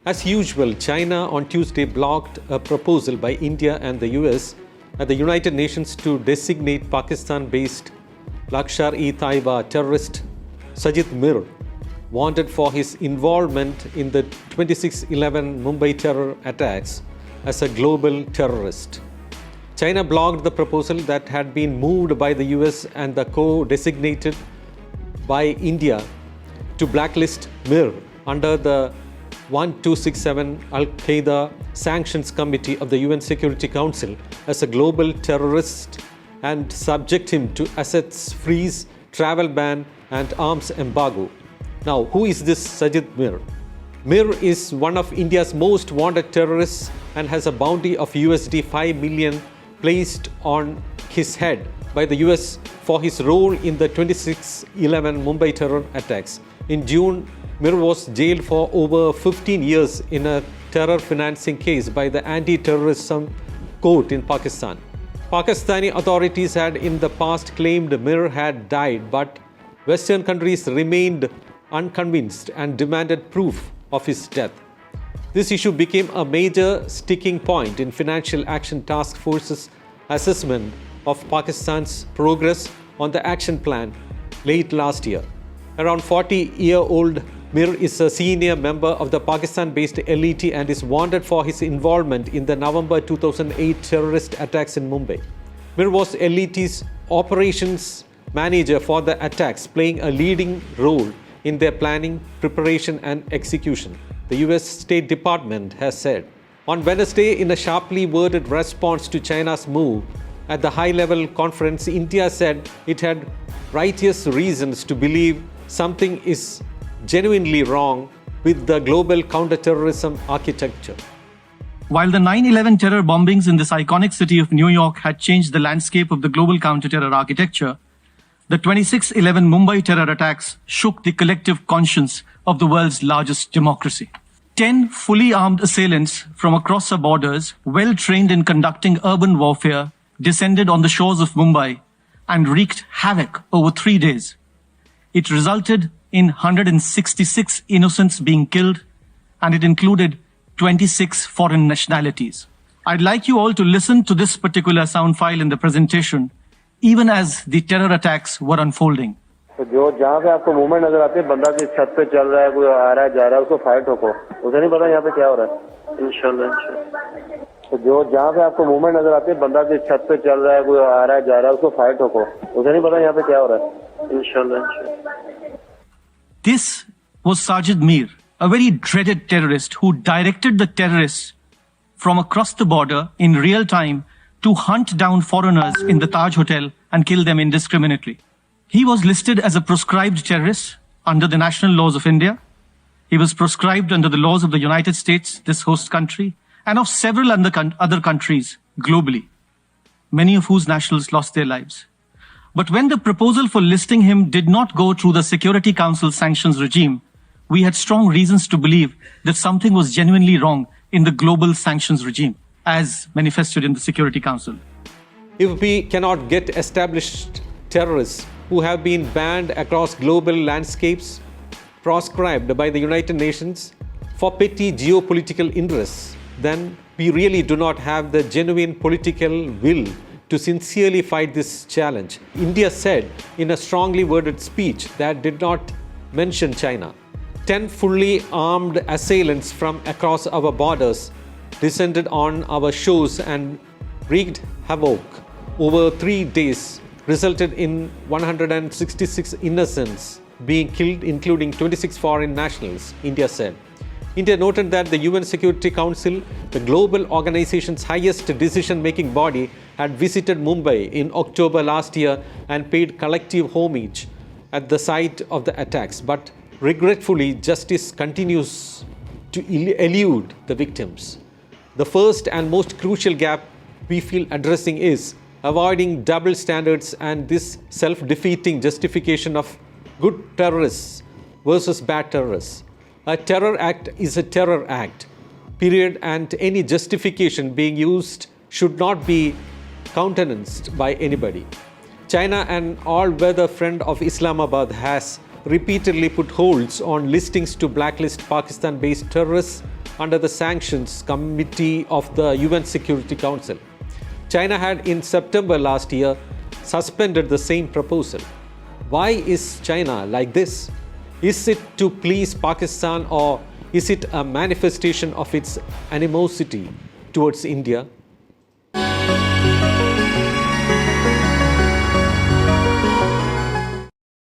As usual, China on Tuesday blocked a proposal by India and the US at the United Nations to designate Pakistan-based Lashkar-e-Taiba terrorist Sajid Mir, wanted for his involvement in the 26/11 Mumbai terror attacks, as a global terrorist. China blocked the proposal that had been moved by the US and the co-designated by India to blacklist Mir under the 1267 Qaeda Sanctions Committee of the UN Security Council as a global terrorist and subject him to assets freeze, travel ban, and arms embargo. Now, who is this Sajid Mir? Mir is one of India's most wanted terrorists and has a bounty of USD 5 million placed on his head by the US for his role in the 26/11 Mumbai terror attacks. In June, Mir was jailed for over 15 years in a terror financing case by the anti-terrorism court in Pakistan. Pakistani authorities had in the past claimed Mir had died, but Western countries remained unconvinced and demanded proof of his death. This issue became a major sticking point in Financial Action Task Force's assessment of Pakistan's progress on the action plan late last year. Around 40-year-old Mir is a senior member of the Pakistan-based LET and is wanted for his involvement in the November 2008 terrorist attacks in Mumbai. Mir was LET's operations manager for the attacks, playing a leading role in their planning, preparation, and execution, the US State Department has said. On Wednesday, in a sharply worded response to China's move at the high-level conference, India said it had righteous reasons to believe something is genuinely wrong with the global counterterrorism architecture. While the 9/11 terror bombings in this iconic city of New York had changed the landscape of the global counter-terror architecture, the 26/11 Mumbai terror attacks shook the collective conscience of the world's largest democracy. 10 fully armed assailants from across our borders, well trained in conducting urban warfare, descended on the shores of Mumbai and wreaked havoc over 3 days. It resulted in 166 innocents being killed, and it included 26 foreign nationalities. I'd like you all to listen to this particular sound file in the presentation, even as the terror attacks were unfolding. तो जो जहाँ पे आपको movement नजर आती है, बंदा किस छत पे चल रहा है, कोई आ रहा है जा रहा है, उसको फाइट ठोको, उसे नहीं पता यहाँ पे क्या हो रहा है। इंशाल्लाह। तो जो जहाँ पे आपको मूवमेंट नजर आती है, बंदा किस छत पे चल रहा है, कोई आ रहा है जा रहा है, उसको फाइट ठोको, उसे नहीं पता यहाँ पे क्या हो रहा है। इंशाल्लाह। This was Sajid Mir, a very dreaded terrorist who directed the terrorists from across the border in real time to hunt down foreigners in the Taj Hotel and kill them indiscriminately. He was listed as a proscribed terrorist under the national laws of India. He was proscribed under the laws of the United States, this host country, and of several other countries globally, many of whose nationals lost their lives. But when the proposal for listing him did not go through the Security Council sanctions regime, we had strong reasons to believe that something was genuinely wrong in the global sanctions regime, as manifested in the Security Council. If we cannot get established terrorists who have been banned across global landscapes, proscribed by the United Nations for petty geopolitical interests, then we really do not have the genuine political will to sincerely fight this challenge. India said in a strongly worded speech that did not mention China. 10 fully armed assailants from across our borders descended on our shores and wreaked havoc over 3 days, resulted in 166 innocents being killed, including 26 foreign nationals, India said. India noted that the UN Security Council, the global organization's highest decision-making body, had visited Mumbai in October last year and paid collective homage at the site of the attacks. But regretfully, justice continues to elude the victims. The first and most crucial gap we feel addressing is avoiding double standards and this self-defeating justification of good terrorists versus bad terrorists. A terror act is a terror act, period, and any justification being used should not be countenanced by anybody. China, an all-weather friend of Islamabad, has repeatedly put holds on listings to blacklist Pakistan-based terrorists under the Sanctions Committee of the UN Security Council. China had in September last year suspended the same proposal. Why is China like this? Is it to please Pakistan, or is it a manifestation of its animosity towards India?